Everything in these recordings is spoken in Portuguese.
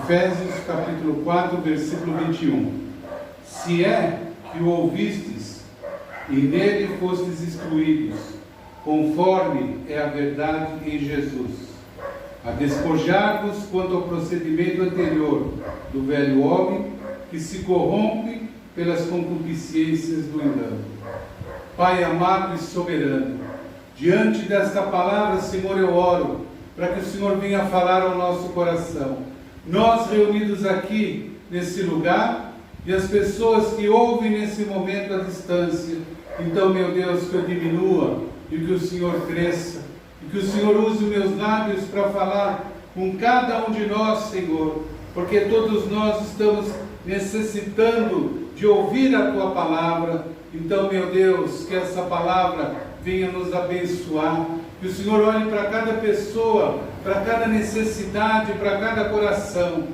Efésios capítulo 4, versículo 21. Se é que o ouvistes, e nele fostes instruídos, conforme é a verdade em Jesus, a despojar-vos quanto ao procedimento anterior do velho homem, que se corrompe pelas concupiscências do engano. Pai amado e soberano, diante desta palavra, Senhor, eu oro para que o Senhor venha falar ao nosso coração. Nós reunidos aqui nesse lugar e as pessoas que ouvem nesse momento à distância, então, meu Deus, que eu diminua e que o Senhor cresça, e que o Senhor use os meus lábios para falar com cada um de nós, Senhor, porque todos nós estamos necessitando de ouvir a Tua palavra. Então, meu Deus, que essa palavra venha nos abençoar, que o Senhor olhe para cada pessoa, para cada necessidade, para cada coração,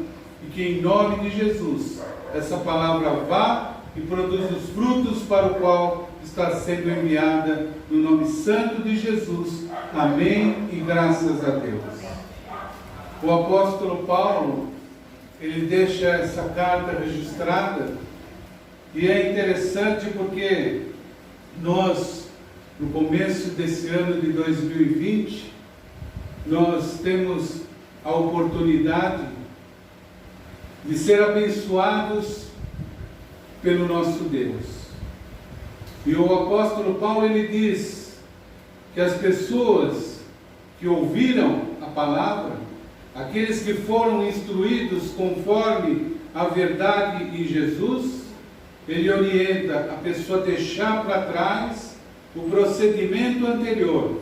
e que em nome de Jesus, essa palavra vá e produza os frutos para o qual está sendo enviada, no nome santo de Jesus. Amém e graças a Deus. O apóstolo Paulo, ele deixa essa carta registrada, e é interessante porque nós, no começo desse ano de 2020, nós temos a oportunidade de ser abençoados pelo nosso Deus. E o apóstolo Paulo, ele diz que as pessoas que ouviram a palavra, aqueles que foram instruídos conforme a verdade em Jesus, ele orienta a pessoa a deixar para trás o procedimento anterior,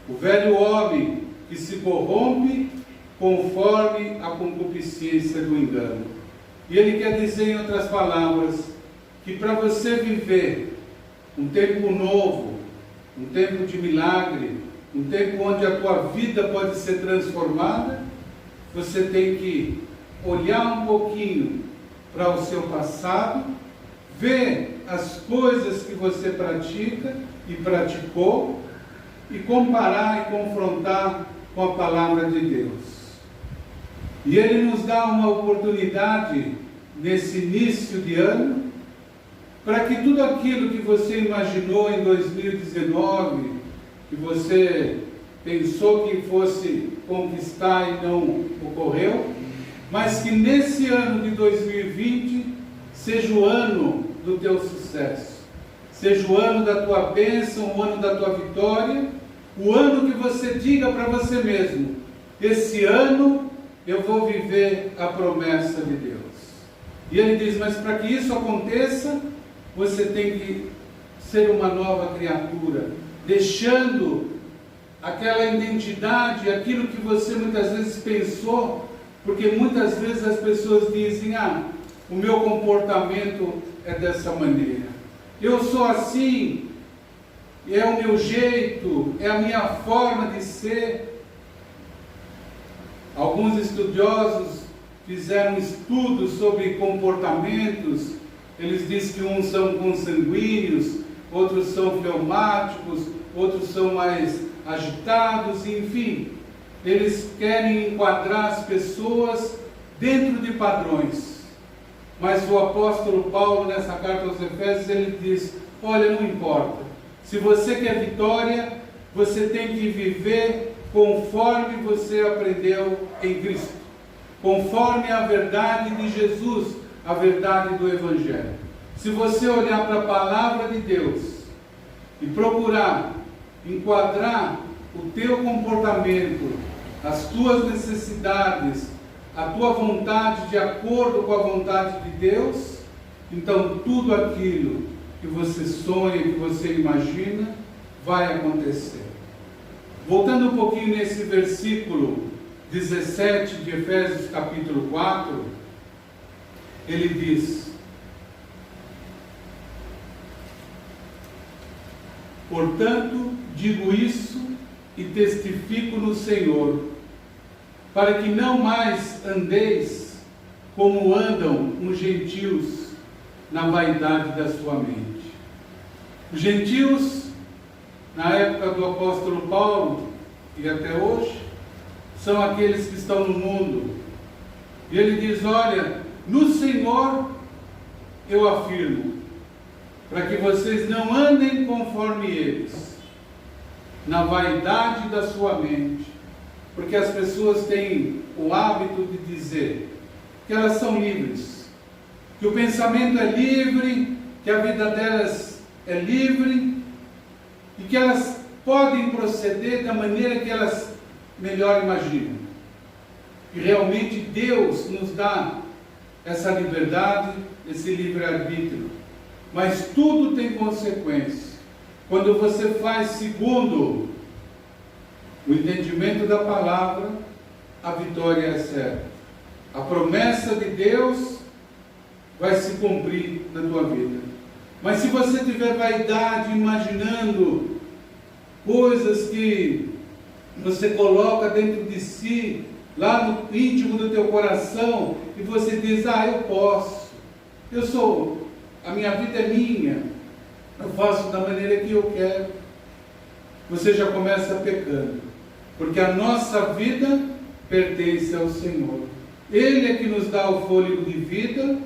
o velho homem que se corrompe conforme a concupiscência do engano. E ele quer dizer, em outras palavras, que para você viver um tempo novo, um tempo de milagre, um tempo onde a tua vida pode ser transformada, você tem que olhar um pouquinho para o seu passado, ver as coisas que você pratica e praticou, e comparar e confrontar com a palavra de Deus. E Ele nos dá uma oportunidade nesse início de ano, para que tudo aquilo que você imaginou em 2019, que você pensou que fosse conquistar e não ocorreu, mas que nesse ano de 2020 seja o ano do teu sucesso, seja o ano da tua bênção, o ano da tua vitória, o ano que você diga para você mesmo: esse ano eu vou viver a promessa de Deus. E ele diz: mas para que isso aconteça, você tem que ser uma nova criatura, deixando aquela identidade, aquilo que você muitas vezes pensou, porque muitas vezes as pessoas dizem: o meu comportamento é dessa maneira, eu sou assim, é o meu jeito, é a minha forma de ser. Alguns estudiosos fizeram estudos sobre comportamentos. Eles dizem que uns são consanguíneos, outros são fleumáticos, outros são mais agitados, enfim. Eles querem enquadrar as pessoas dentro de padrões. Mas o apóstolo Paulo, nessa carta aos Efésios, ele diz: olha, não importa. Se você quer vitória, você tem que viver conforme você aprendeu em Cristo, conforme a verdade de Jesus, a verdade do Evangelho. Se você olhar para a palavra de Deus e procurar enquadrar o teu comportamento, as tuas necessidades, a tua vontade de acordo com a vontade de Deus, então tudo aquilo que você sonha, que você imagina, vai acontecer. Voltando um pouquinho nesse versículo 17 de Efésios capítulo 4, ele diz: portanto, digo isso e testifico no Senhor, para que não mais andeis como andam os gentios na vaidade da sua mente. Os gentios, na época do apóstolo Paulo e até hoje, são aqueles que estão no mundo, E ele diz: olha, no Senhor eu afirmo, para que vocês não andem conforme eles, na vaidade da sua mente, porque as pessoas têm o hábito de dizer que elas são livres, que o pensamento é livre, que a vida delas é livre e que elas podem proceder da maneira que elas melhor imaginam. E realmente Deus nos dá essa liberdade, esse livre-arbítrio, mas tudo tem consequência. Quando você faz segundo o entendimento da palavra, a vitória é certa. A promessa de Deus vai se cumprir na tua vida. Mas se você tiver vaidade, imaginando coisas que você coloca dentro de si, lá no íntimo do teu coração, e você diz: eu posso, a minha vida é minha, eu faço da maneira que eu quero, você já começa pecando, porque a nossa vida pertence ao Senhor. Ele é que nos dá o fôlego de vida,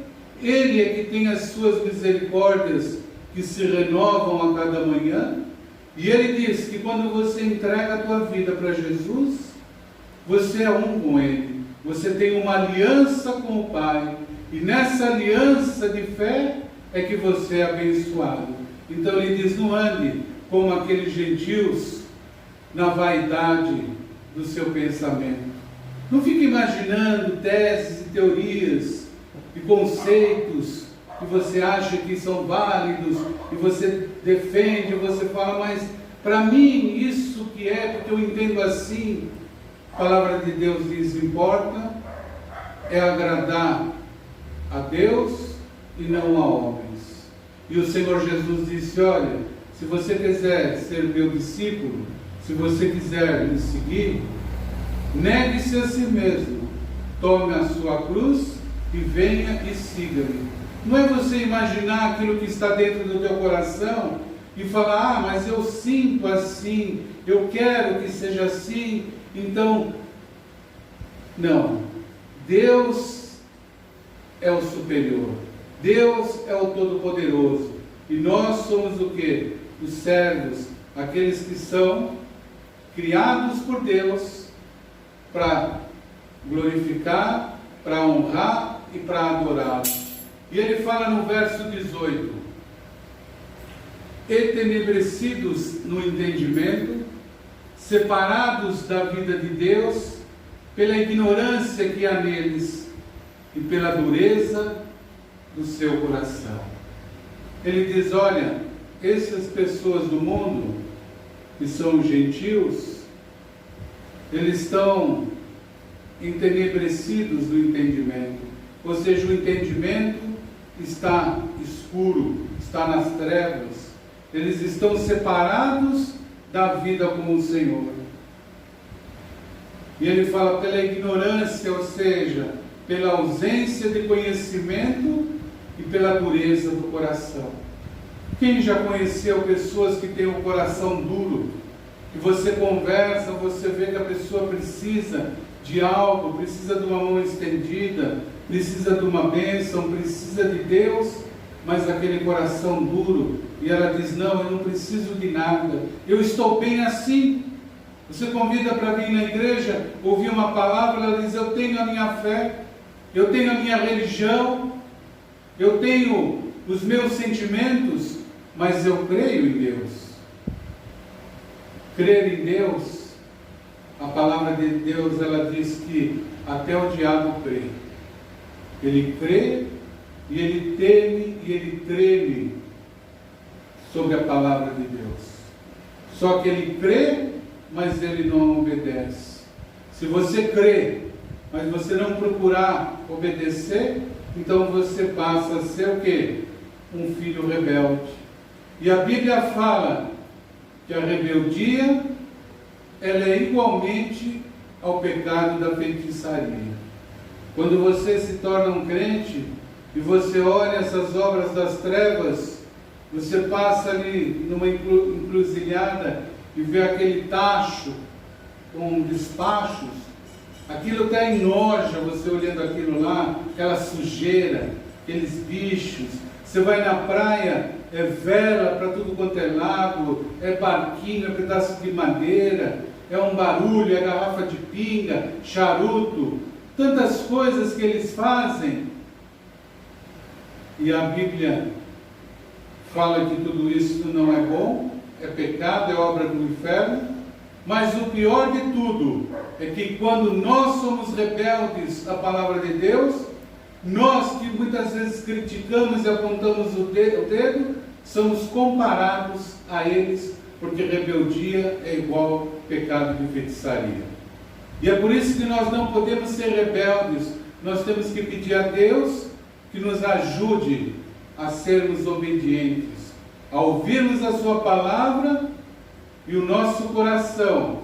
Ele é que tem as suas misericórdias que se renovam a cada manhã, e Ele diz que quando você entrega a tua vida para Jesus, você é um com Ele, você tem uma aliança com o Pai, e nessa aliança de fé é que você é abençoado. Então Ele diz: não ande como aqueles gentios na vaidade do seu pensamento. Não fique imaginando teses e teorias e conceitos que você acha que são válidos, e você defende, você fala: mas para mim isso que é, porque eu entendo assim. A palavra de Deus diz: importa é agradar a Deus e não a homens. E o Senhor Jesus disse: olha, se você quiser ser meu discípulo, se você quiser me seguir, negue-se a si mesmo, tome a sua cruz e venha e siga-me. Não é você imaginar aquilo que está dentro do teu coração e falar: mas eu sinto assim, eu quero que seja assim, então... Não. Deus é o superior, Deus é o Todo-Poderoso, e nós somos o quê? Os servos, aqueles que são criados por Deus para glorificar, para honrar e para adorar. E ele fala no verso 18: entenebrecidos no entendimento, separados da vida de Deus, pela ignorância que há neles e pela dureza do seu coração. Ele diz: olha, essas pessoas do mundo, que são gentios, eles estão entenebrecidos no entendimento, ou seja, o entendimento está escuro, está nas trevas, eles estão separados da vida com o Senhor. E ele fala pela ignorância, ou seja, pela ausência de conhecimento e pela dureza do coração. Quem já conheceu pessoas que têm o coração duro, que você conversa, você vê que a pessoa precisa de algo, precisa de uma mão estendida, precisa de uma bênção, precisa de Deus, mas aquele coração duro, e ela diz: não, eu não preciso de nada, eu estou bem assim. Você convida para vir na igreja, ouvir uma palavra, ela diz: eu tenho a minha fé, eu tenho a minha religião, eu tenho os meus sentimentos, mas eu creio em Deus. Crer em Deus, a palavra de Deus, ela diz que até o diabo crê. Ele crê e ele teme e ele treme sobre a palavra de Deus. Só que ele crê, mas ele não obedece. Se você crê, mas você não procurar obedecer, então você passa a ser o quê? Um filho rebelde. E a Bíblia fala que a rebeldia, ela é igualmente ao pecado da feitiçaria. Quando você se torna um crente e você olha essas obras das trevas, você passa ali numa encruzilhada e vê aquele tacho com despachos, Aquilo até enoja você olhando aquilo lá, aquela sujeira, aqueles bichos. Você vai na praia, é vela para tudo quanto é lado, é barquinho, é pedaço de madeira, é um barulho, é garrafa de pinga, charuto, tantas coisas que eles fazem. E a Bíblia fala que tudo isso não é bom, é pecado, é obra do inferno. Mas o pior de tudo é que quando nós somos rebeldes à palavra de Deus, nós que muitas vezes criticamos e apontamos o dedo, somos comparados a eles, porque rebeldia é igual pecado de feitiçaria. E é por isso que nós não podemos ser rebeldes, nós temos que pedir a Deus que nos ajude a sermos obedientes, a ouvirmos a sua palavra e o nosso coração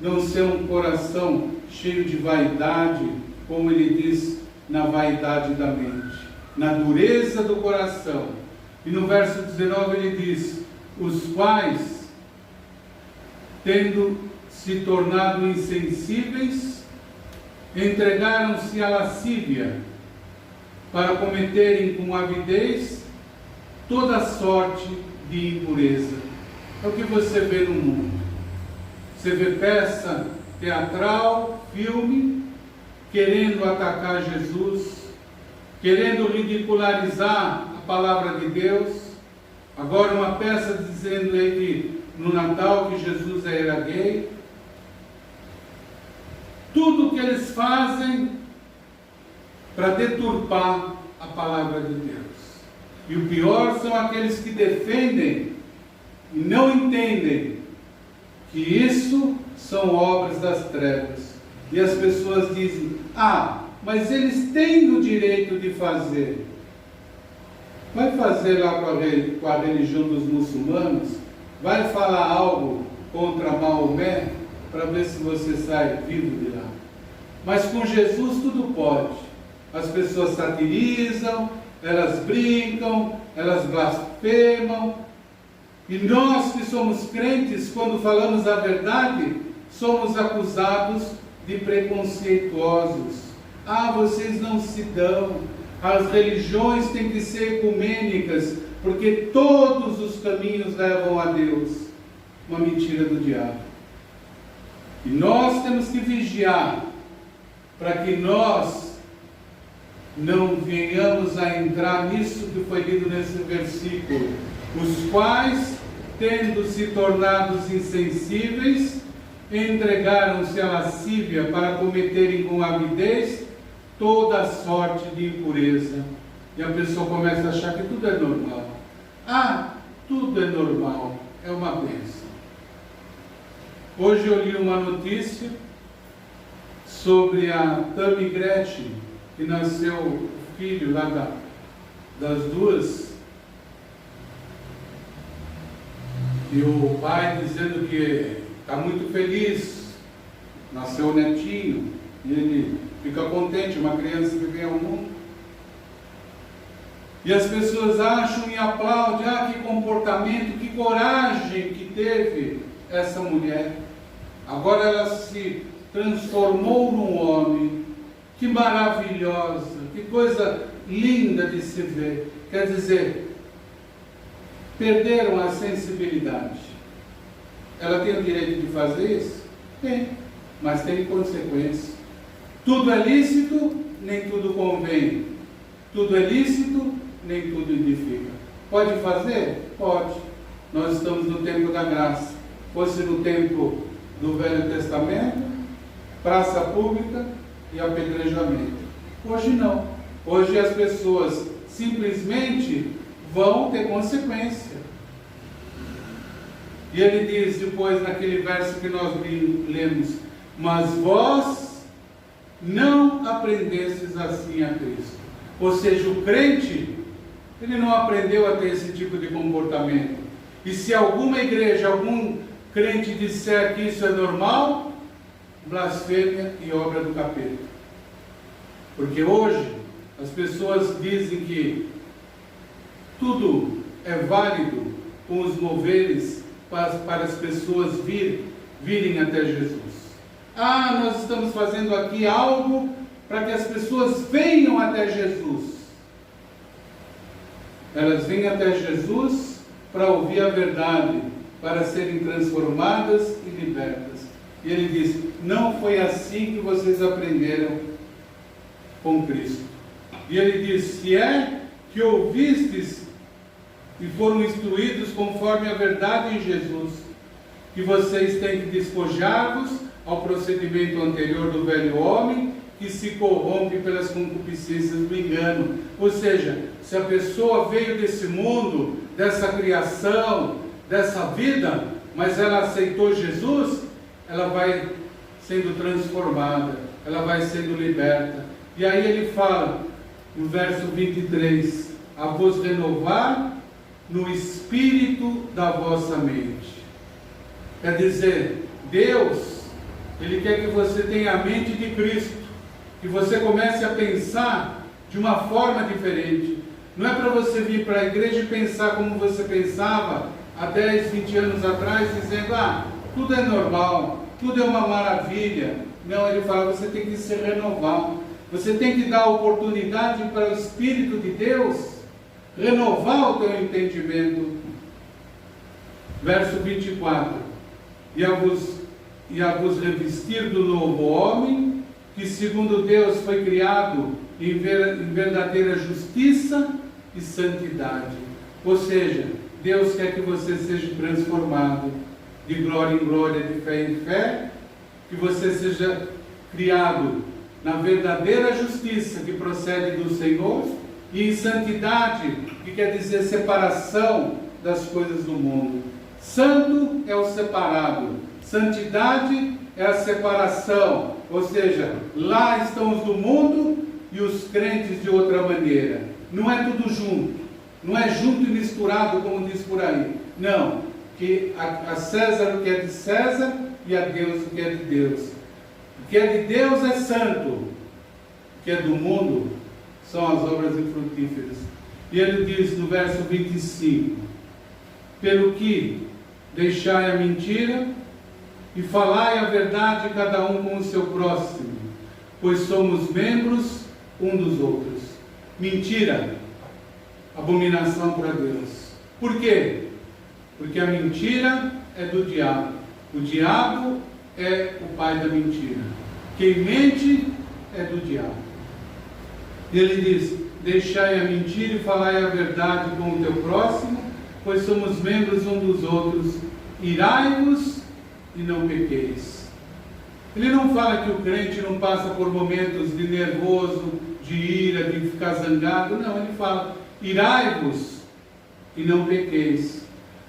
não ser um coração cheio de vaidade, como ele diz, na vaidade da mente, na dureza do coração. E no verso 19 ele diz: os quais, tendo se tornado insensíveis, entregaram-se à lascívia, para cometerem com avidez toda sorte de impureza. É o que você vê no mundo. Você vê peça teatral, filme, querendo atacar Jesus, querendo ridicularizar a palavra de Deus. Agora uma peça dizendo aí que no Natal que Jesus era gay. Tudo o que eles fazem para deturpar a palavra de Deus. E o pior são aqueles que defendem e não entendem que isso são obras das trevas. E as pessoas dizem: ah, mas eles têm o direito de fazer. Vai fazer lá com a religião dos muçulmanos? Vai falar algo contra Maomé para ver se você sai vivo de lá. Mas com Jesus tudo pode. As pessoas satirizam, elas brincam, elas blasfemam. E nós que somos crentes, quando falamos a verdade, somos acusados de preconceituosos. Ah, vocês não se dão. As religiões têm que ser ecumênicas, porque todos os caminhos levam a Deus. Uma mentira do diabo. E nós temos que vigiar, para que nós não venhamos a entrar nisso que foi lido nesse versículo. Os quais, tendo se tornado insensíveis, entregaram-se à lascívia para cometerem com avidez toda sorte de impureza. E a pessoa começa a achar que tudo é normal. Ah, tudo é normal, é uma bênção. Hoje eu li uma notícia sobre a Tammy Gretchen, que nasceu o filho lá das duas, e o pai dizendo que está muito feliz, nasceu o netinho, e ele fica contente, uma criança que vem ao mundo. E as pessoas acham e aplaudem: ah, que comportamento, que coragem que teve essa mulher. Agora ela se transformou num homem. Que maravilhosa, que coisa linda de se ver. Quer dizer, perderam a sensibilidade. Ela tem o direito de fazer isso? Tem, mas tem consequência. Tudo é lícito, nem tudo convém. Tudo é lícito, nem tudo edifica. Pode fazer? Pode. Nós estamos no tempo da graça. Fosse no tempo do Velho Testamento, praça pública e apedrejamento. Hoje não. Hoje as pessoas simplesmente vão ter consequência. E ele diz depois naquele verso que nós lemos: mas vós não aprendestes assim a Cristo. Ou seja, o crente, ele não aprendeu a ter esse tipo de comportamento. E se alguma igreja, algum crente disser que isso é normal, blasfêmia e obra do capeta. Porque hoje as pessoas dizem que tudo é válido com os moveres para as pessoas virem até Jesus. Ah, nós estamos fazendo aqui algo para que as pessoas venham até Jesus. Elas vêm até Jesus para ouvir a verdade, para serem transformadas e libertas. E ele diz: não foi assim que vocês aprenderam com Cristo. E ele diz: se é que ouvistes e foram instruídos conforme a verdade em Jesus, que vocês têm que despojar-vos ao procedimento anterior do velho homem, que se corrompe pelas concupiscências do engano. Ou seja, se a pessoa veio desse mundo, dessa criação, dessa vida, mas ela aceitou Jesus, ela vai sendo transformada, ela vai sendo liberta. E aí ele fala, no verso 23, a vos renovar no espírito da vossa mente. Quer dizer, Deus, Ele quer que você tenha a mente de Cristo, que você comece a pensar de uma forma diferente. Não é para você vir para a igreja e pensar como você pensava há 10, 20 anos atrás, dizendo: ah, tudo é normal, tudo é uma maravilha. Não, ele fala, você tem que se renovar. Você tem que dar oportunidade para o Espírito de Deus renovar o teu entendimento. Verso 24: e a vos revestir do novo homem, que segundo Deus foi criado em verdadeira justiça e santidade. Ou seja, Deus quer que você seja transformado de glória em glória, de fé em fé, que você seja criado na verdadeira justiça que procede do Senhor, e em santidade, que quer dizer separação das coisas do mundo. Santo é o separado, santidade é a separação, ou seja, lá estão os do mundo e os crentes de outra maneira. Não é tudo junto, não é junto e misturado como diz por aí. Não, que a César o que é de César e a Deus o que é de Deus. O que é de Deus é santo, o que é do mundo são as obras infrutíferas. E ele diz no verso 25: pelo que deixai a mentira e falai a verdade cada um com o seu próximo, pois somos membros um dos outros. Mentira, abominação para Deus. Por quê? Porque a mentira é do diabo. O diabo é o pai da mentira. Quem mente é do diabo. E ele diz: deixai a mentira e falai a verdade com o teu próximo, pois somos membros um dos outros. Irai-vos e não pequeis. Ele não fala que o crente não passa por momentos de nervoso, de ira, de ficar zangado. Não, ele fala: irai-vos e não pequeis.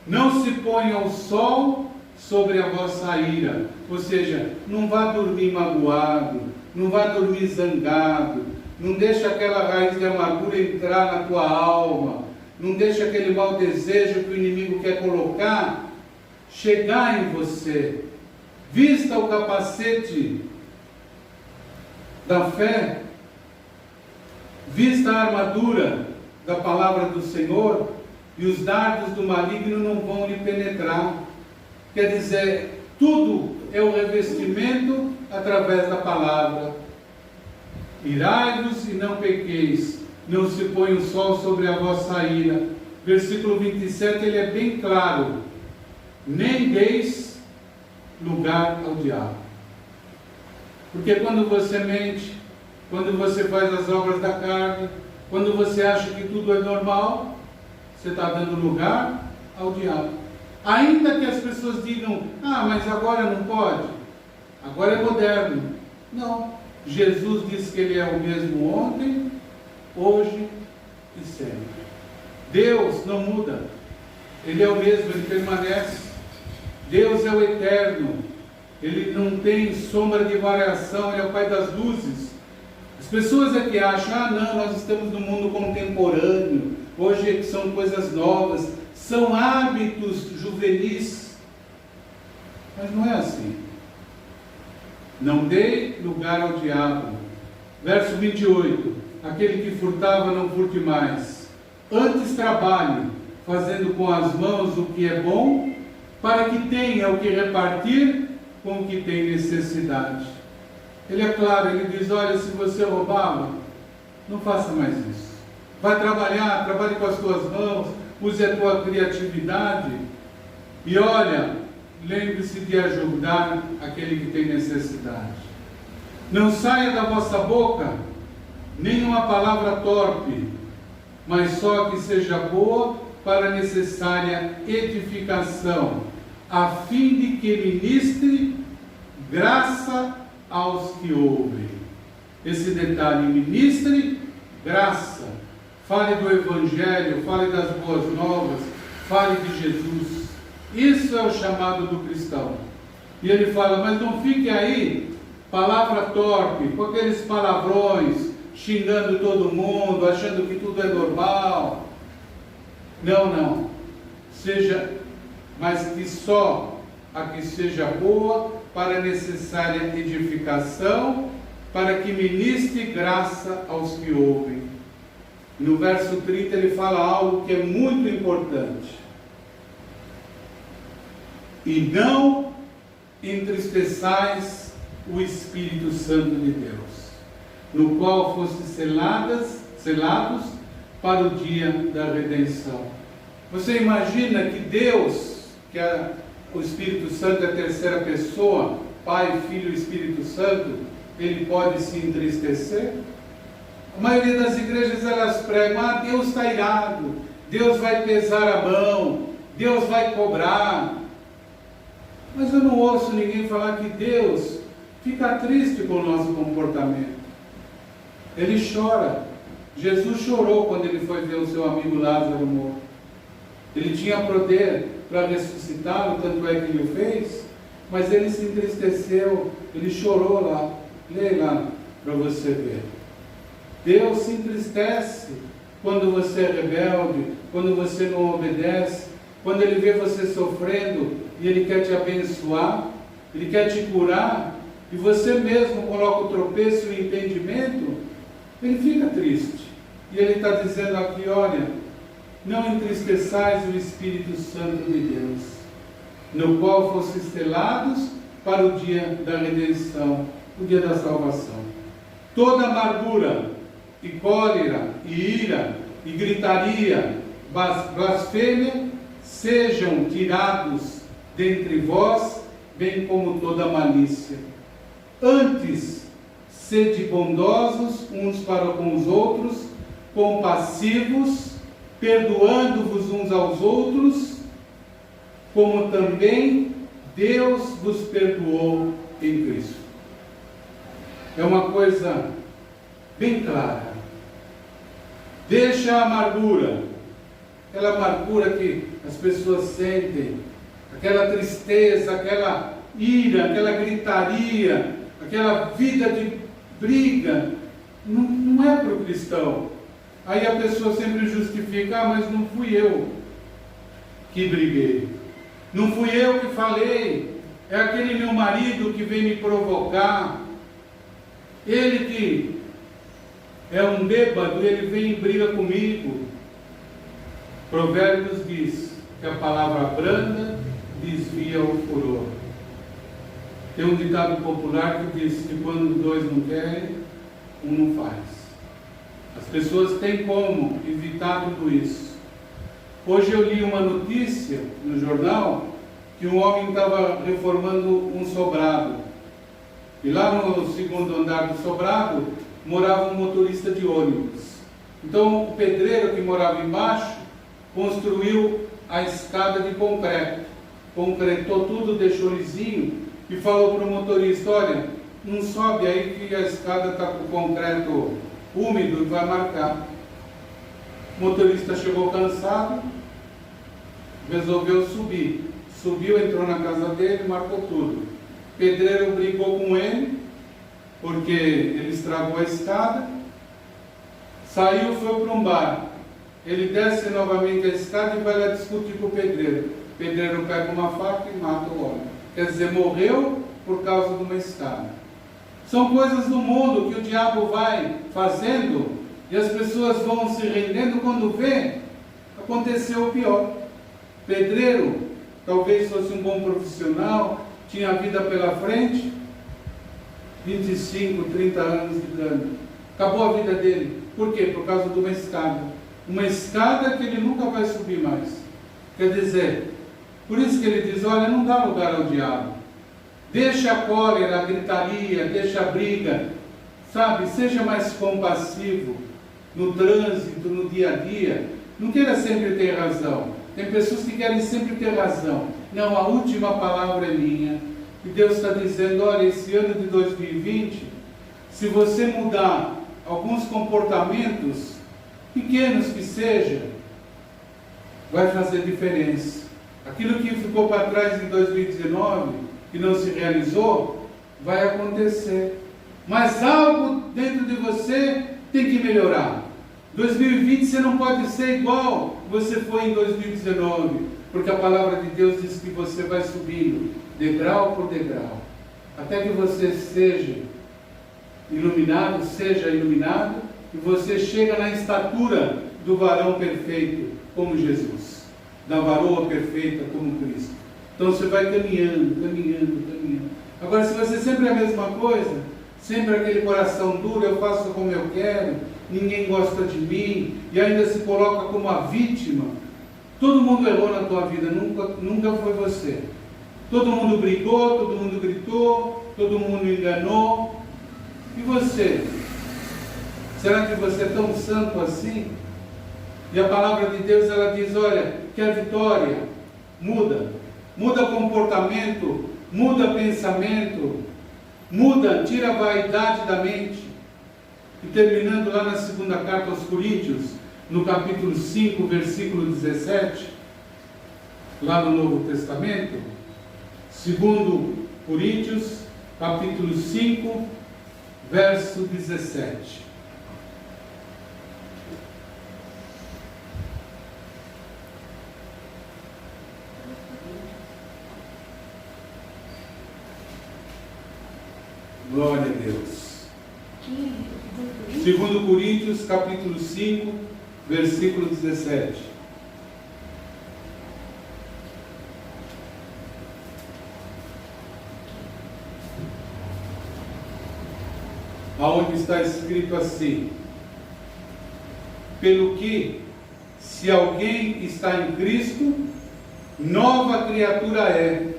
Não se ponha o sol sobre a vossa ira. Ou seja, não vá dormir magoado, não vá dormir zangado, não deixa aquela raiz de amargura entrar na tua alma, não deixa aquele mau desejo que o inimigo quer colocar chegar em você. Vista o capacete da fé, vista a armadura da palavra do Senhor, e os dardos do maligno não vão lhe penetrar. Quer dizer, tudo é o revestimento através da palavra. Irai-vos e não pequeis, não se põe o sol sobre a vossa ira. Versículo 27, ele é bem claro: nem deis lugar ao diabo. Porque quando você mente, quando você faz as obras da carne, quando você acha que tudo é normal, você está dando lugar ao diabo. Ainda que as pessoas digam: ah, mas agora não pode, agora é moderno. Não, Jesus disse que Ele é o mesmo ontem, hoje e sempre. Deus não muda, Ele é o mesmo, Ele permanece. Deus é o eterno, Ele não tem sombra de variação, Ele é o Pai das luzes. As pessoas é que acham: ah, não, nós estamos no mundo contemporâneo, hoje são coisas novas, são hábitos juvenis. Mas não é assim. Não dê lugar ao diabo. Verso 28: aquele que furtava, não furte mais, antes trabalhe, fazendo com as mãos o que é bom, para que tenha o que repartir com o que tem necessidade. Ele é claro, ele diz, olha, se você roubava, não faça mais isso. Vai trabalhar, trabalhe com as tuas mãos, use a tua criatividade e olha, lembre-se de ajudar aquele que tem necessidade. Não saia da vossa boca nenhuma palavra torpe, mas só que seja boa para a necessária edificação, a fim de que ministre graça aos que ouvem. Esse detalhe, ministre graça. Fale do Evangelho, fale das boas novas, fale de Jesus. Isso é o chamado do cristão. E ele fala, mas não fique aí, palavra torpe, com aqueles palavrões, xingando todo mundo, achando que tudo é normal. Não. Seja, mas que só a que seja boa para a necessária edificação, para que ministre graça aos que ouvem. No verso 30 ele fala algo que é muito importante. E não entristeçais o Espírito Santo de Deus, no qual fostes selados para o dia da redenção. Você imagina que Deus, o Espírito Santo é a terceira pessoa, Pai, Filho e Espírito Santo, ele pode se entristecer? A maioria das igrejas elas pregam, Deus está irado, Deus vai pesar a mão, Deus vai cobrar. Mas eu não ouço ninguém falar que Deus fica triste com o nosso comportamento. Ele chora. Jesus chorou quando ele foi ver o seu amigo Lázaro morto. Ele tinha poder para ressuscitá-lo, tanto é que ele o fez, mas ele se entristeceu, ele chorou lá. Leia lá para você ver. Deus se entristece quando você é rebelde, quando você não obedece, quando ele vê você sofrendo e ele quer te abençoar, ele quer te curar, e você mesmo coloca o tropeço e o impedimento, ele fica triste. E ele está dizendo aqui, olha, não entristeçais o Espírito Santo de Deus, no qual fostes selados para o dia da redenção, o dia da salvação. Toda amargura, e cólera, e ira, e gritaria, blasfêmia, sejam tirados dentre vós, bem como toda malícia. Antes, sede bondosos uns para com os outros, compassivos, perdoando-vos uns aos outros, como também Deus vos perdoou em Cristo. É uma coisa bem clara. Deixa a amargura, aquela amargura que as pessoas sentem, aquela tristeza, aquela ira, aquela gritaria, aquela vida de briga, não é para o cristão. Aí a pessoa sempre justifica, mas não fui eu que briguei, não fui eu que falei, é aquele meu marido que vem me provocar, ele que é um bêbado, ele vem e briga comigo. Provérbios diz que a palavra branda desvia o furor. Tem um ditado popular que diz que quando dois não querem, um não faz. As pessoas têm como evitar tudo isso. Hoje eu li uma notícia no jornal que um homem estava reformando um sobrado. E lá no segundo andar do sobrado morava um motorista de ônibus. Então o pedreiro que morava embaixo construiu a escada de concreto. Concretou tudo, deixou lisinho e falou para o motorista, olha, não sobe aí que a escada está com o concreto úmido e vai marcar. O motorista chegou cansado, resolveu subir. Subiu, entrou na casa dele, marcou tudo. O pedreiro brigou com ele, porque ele estragou a escada, saiu, foi para um bar. Ele desce novamente a escada e vai lá discutir com o pedreiro. O pedreiro pega uma faca e mata o homem. Quer dizer, morreu por causa de uma escada. São coisas do mundo que o diabo vai fazendo e as pessoas vão se rendendo. Quando vê, aconteceu o pior. Pedreiro talvez fosse um bom profissional, tinha vida pela frente, 25, 30 anos de cana. Acabou a vida dele. Por quê? Por causa de uma escada. Uma escada que ele nunca vai subir mais. Quer dizer, por isso que ele diz, olha, não dá lugar ao diabo. Deixa a cólera, a gritaria, deixa a briga, sabe? Seja mais compassivo no trânsito, no dia a dia. Não queira sempre ter razão. Tem pessoas que querem sempre ter razão. Não, a última palavra é minha. E Deus está dizendo, olha, esse ano de 2020, se você mudar alguns comportamentos, pequenos que sejam, vai fazer diferença. Aquilo que ficou para trás em 2019, que não se realizou, vai acontecer. Mas algo dentro de você tem que melhorar. 2020 você não pode ser igual você foi em 2019, porque a palavra de Deus diz que você vai subindo, degrau por degrau, até que você seja iluminado, e você chega na estatura do varão perfeito, como Jesus, da varoa perfeita, como Cristo. Então você vai caminhando. Agora, se você sempre é a mesma coisa, sempre aquele coração duro, eu faço como eu quero, ninguém gosta de mim, e ainda se coloca como a vítima, todo mundo errou na tua vida, nunca foi você. Todo mundo brigou, todo mundo gritou, todo mundo enganou. E você? Será que você é tão santo assim? E a palavra de Deus, ela diz, olha, que a vitória muda comportamento, muda pensamento, tira a vaidade da mente. E terminando lá na segunda carta aos Coríntios, no capítulo 5, versículo 17, lá no Novo Testamento, 2 Coríntios, capítulo 5, verso 17. Glória a Deus. 2 Coríntios, capítulo 5, versículo 17. Aonde está escrito assim: pelo que, se alguém está em Cristo, nova criatura é.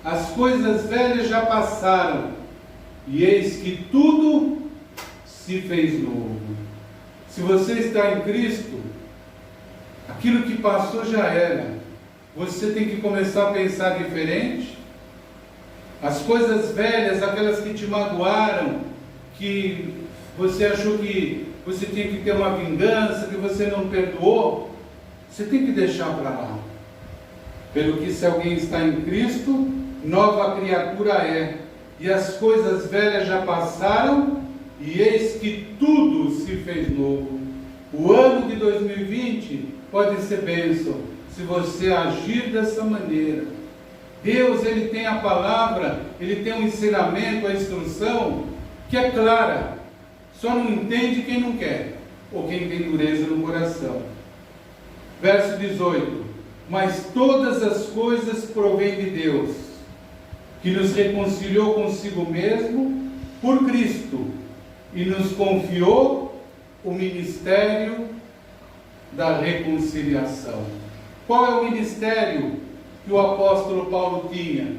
As coisas velhas já passaram, e eis que tudo se fez novo. Se você está em Cristo, aquilo que passou já era. Você tem que começar a pensar diferente. As coisas velhas, aquelas que te magoaram, que você achou que você tinha que ter uma vingança, que você não perdoou, você tem que deixar para lá. Pelo que, se alguém está em Cristo, nova criatura é. E as coisas velhas já passaram, e eis que tudo se fez novo. O ano de 2020 pode ser bênção, se você agir dessa maneira. Deus, Ele tem a palavra, Ele tem o ensinamento, a instrução, que é clara. Só não entende quem não quer, ou quem tem dureza no coração. Verso 18. Mas todas as coisas provêm de Deus, que nos reconciliou consigo mesmo por Cristo, e nos confiou o ministério da reconciliação. Qual é o ministério que o apóstolo Paulo tinha?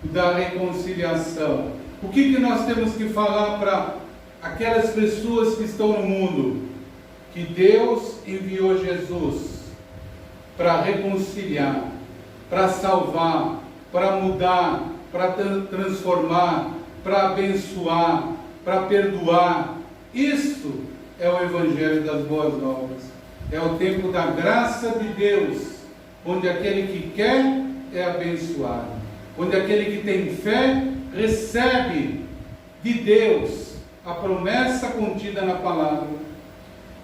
Da reconciliação. O que nós temos que falar para aquelas pessoas que estão no mundo? Que Deus enviou Jesus para reconciliar, para salvar, para mudar, para transformar, para abençoar, para perdoar. Isso é o Evangelho das Boas Novas. É o tempo da graça de Deus, onde aquele que quer é abençoado, onde aquele que tem fé recebe de Deus a promessa contida na palavra.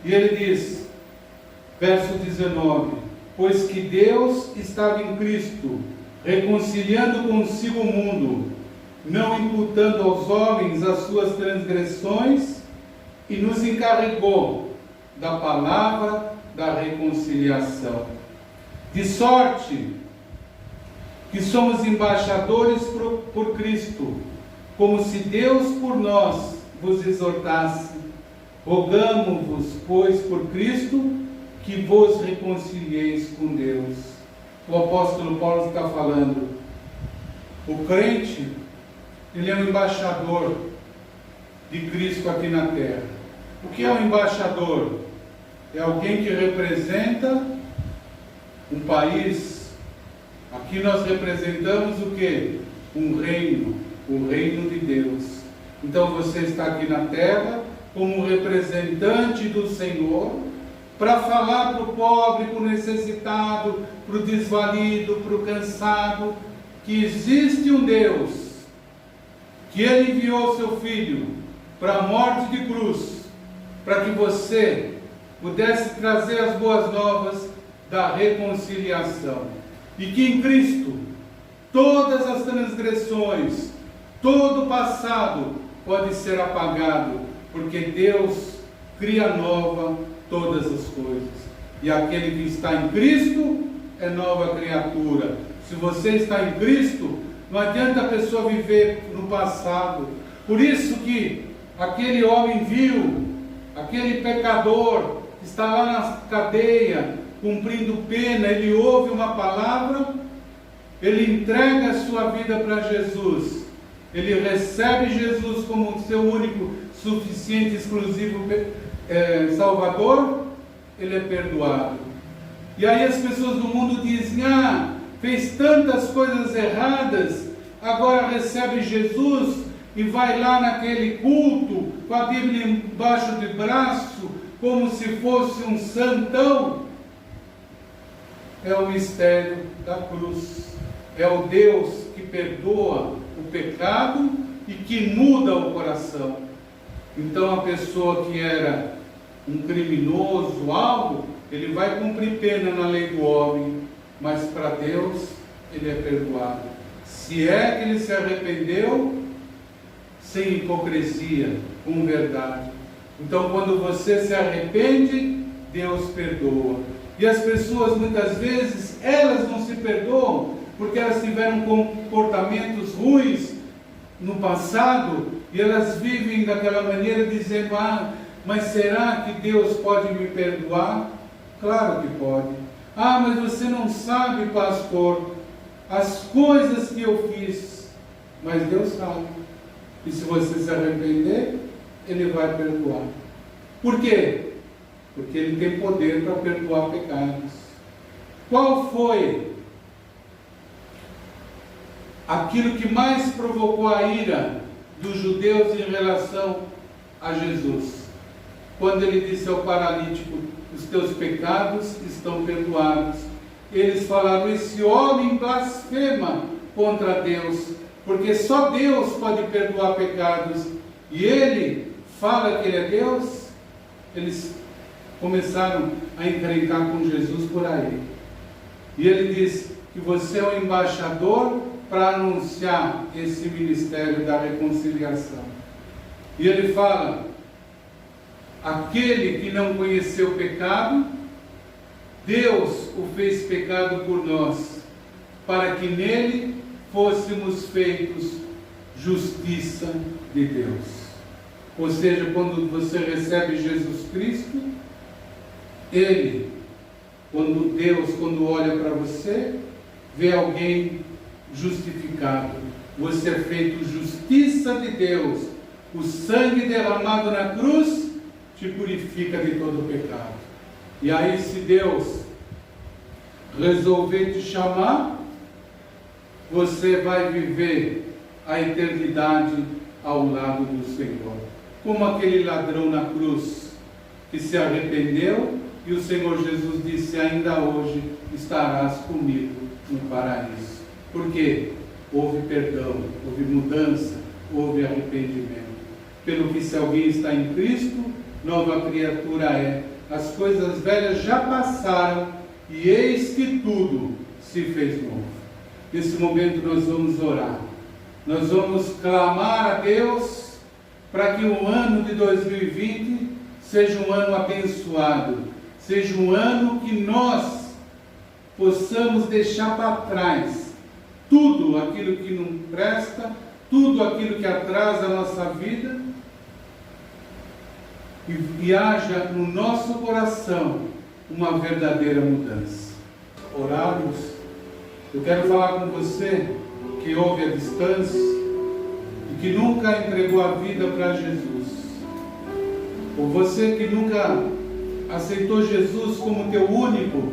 E ele diz, verso 19: pois que Deus estava em Cristo, reconciliando consigo o mundo, não imputando aos homens as suas transgressões, e nos encarregou da palavra da reconciliação. De sorte que somos embaixadores por Cristo, como se Deus por nós vos exortasse. Rogamo-vos, pois, por Cristo, que vos reconcilieis com Deus. O apóstolo Paulo está falando. O crente, ele é um embaixador de Cristo aqui na terra. O que é um embaixador? É alguém que representa um país. Aqui nós representamos o quê? Um reino, o reino de Deus. Então você está aqui na terra como representante do Senhor, para falar para o pobre, para o necessitado, para o desvalido, para o cansado, que existe um Deus, que Ele enviou seu Filho para a morte de cruz, para que você pudesse trazer as boas novas da reconciliação. E que em Cristo, todas as transgressões, todo o passado pode ser apagado, porque Deus cria nova todas as coisas. E aquele que está em Cristo é nova criatura. Se você está em Cristo, não adianta a pessoa viver no passado. Por isso que aquele homem vil, aquele pecador que está lá na cadeia, cumprindo pena, ele ouve uma palavra, ele entrega a sua vida para Jesus, ele recebe Jesus como seu único, suficiente, exclusivo Salvador, ele é perdoado. E aí as pessoas do mundo dizem: fez tantas coisas erradas, agora recebe Jesus e vai lá naquele culto com a Bíblia embaixo do braço, como se fosse um santão. É o mistério da cruz. É o Deus que perdoa o pecado e que muda o coração. Então a pessoa que era um criminoso, algo, ele vai cumprir pena na lei do homem, mas para Deus ele é perdoado. Se é que ele se arrependeu, sem hipocrisia, com verdade. Então quando você se arrepende, Deus perdoa. E as pessoas muitas vezes, elas não se perdoam, porque elas tiveram comportamentos ruins no passado, e elas vivem daquela maneira dizendo: mas será que Deus pode me perdoar? Claro que pode. Mas você não sabe, pastor, as coisas que eu fiz. Mas Deus sabe. E se você se arrepender, Ele vai perdoar. Por quê? Porque Ele tem poder para perdoar pecados. Qual foi aquilo que mais provocou a ira dos judeus em relação a Jesus? Quando Ele disse ao paralítico: os teus pecados estão perdoados. Eles falaram: esse homem blasfema contra Deus, porque só Deus pode perdoar pecados, e ele fala que ele é Deus. Eles começaram a encrencar com Jesus por aí. E ele diz que você é o embaixador para anunciar esse ministério da reconciliação. E ele fala: aquele que não conheceu o pecado, Deus o fez pecado por nós, para que nele fôssemos feitos justiça de Deus. Ou seja, quando você recebe Jesus Cristo, Deus, quando olha para você, vê alguém justificado. Você é feito justiça de Deus. O sangue derramado na cruz te purifica de todo pecado. E aí, se Deus resolver te chamar, você vai viver a eternidade ao lado do Senhor. Como aquele ladrão na cruz que se arrependeu e o Senhor Jesus disse: ainda hoje estarás comigo no paraíso. Por quê? Houve perdão, houve mudança, houve arrependimento. Pelo que, se alguém está em Cristo, nova criatura é. As coisas velhas já passaram e eis que tudo se fez novo. Nesse momento nós vamos orar. Nós vamos clamar a Deus para que o ano de 2020 seja um ano abençoado, seja um ano que nós possamos deixar para trás tudo aquilo que não presta, tudo aquilo que atrasa a nossa vida, e haja no nosso coração uma verdadeira mudança. Orarmos. Eu quero falar com você que ouve à distância e que nunca entregou a vida para Jesus, ou você que nunca aceitou Jesus como teu único,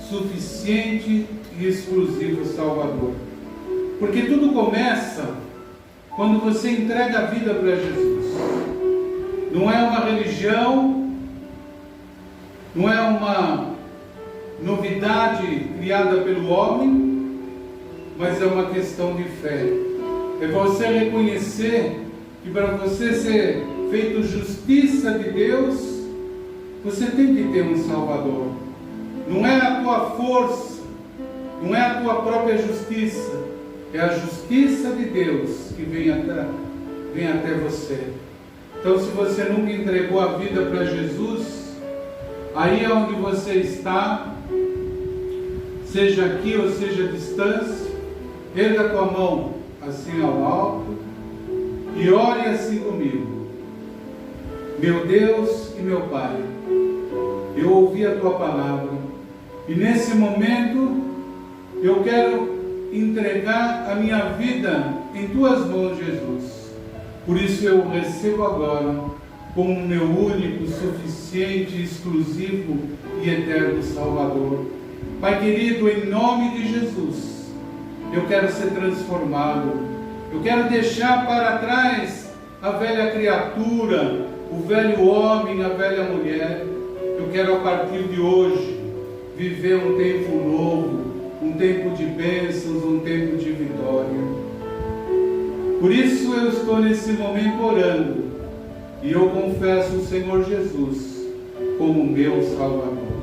suficiente e exclusivo Salvador. Porque tudo começa quando você entrega a vida para Jesus. Não é uma religião, não é uma novidade criada pelo homem, mas é uma questão de fé. É você reconhecer que para você ser feito justiça de Deus, você tem que ter um Salvador. Não é a tua força, não é a tua própria justiça, é a justiça de Deus que vem até você. Então, se você nunca entregou a vida para Jesus, aí é onde você está, seja aqui ou seja à distância, erga a tua mão assim ao alto e ore assim comigo. Meu Deus e meu Pai, eu ouvi a tua palavra e nesse momento eu quero entregar a minha vida em tuas mãos, Jesus. Por isso eu o recebo agora como meu único, suficiente, exclusivo e eterno Salvador. Pai querido, em nome de Jesus, eu quero ser transformado. Eu quero deixar para trás a velha criatura, o velho homem, a velha mulher. Eu quero a partir de hoje viver um tempo novo, um tempo de bênçãos, um tempo de vitória. Por isso eu estou nesse momento orando e eu confesso o Senhor Jesus como meu Salvador.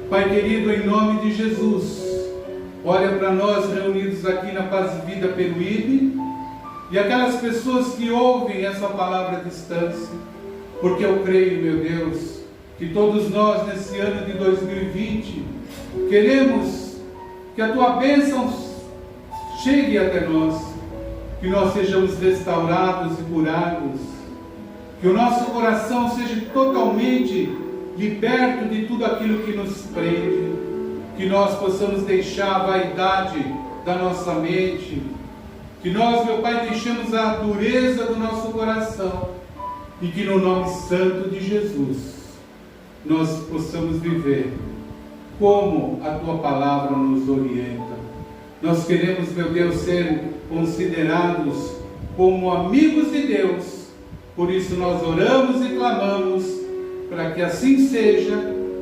Pai querido, em nome de Jesus, olha para nós reunidos aqui na Paz e Vida Peruíbe e aquelas pessoas que ouvem essa palavra à distância, porque eu creio, meu Deus, que todos nós nesse ano de 2020 queremos que a tua bênção chegue até nós, que nós sejamos restaurados e curados, que o nosso coração seja totalmente liberto de tudo aquilo que nos prende, que nós possamos deixar a vaidade da nossa mente, que nós, meu Pai, deixemos a dureza do nosso coração e que no nome santo de Jesus nós possamos viver como a tua palavra nos orienta. Nós queremos, meu Deus, ser considerados como amigos de Deus. Por isso nós oramos e clamamos para que assim seja,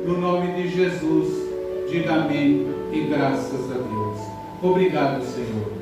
no nome de Jesus. Diga amém e graças a Deus. Obrigado, Senhor.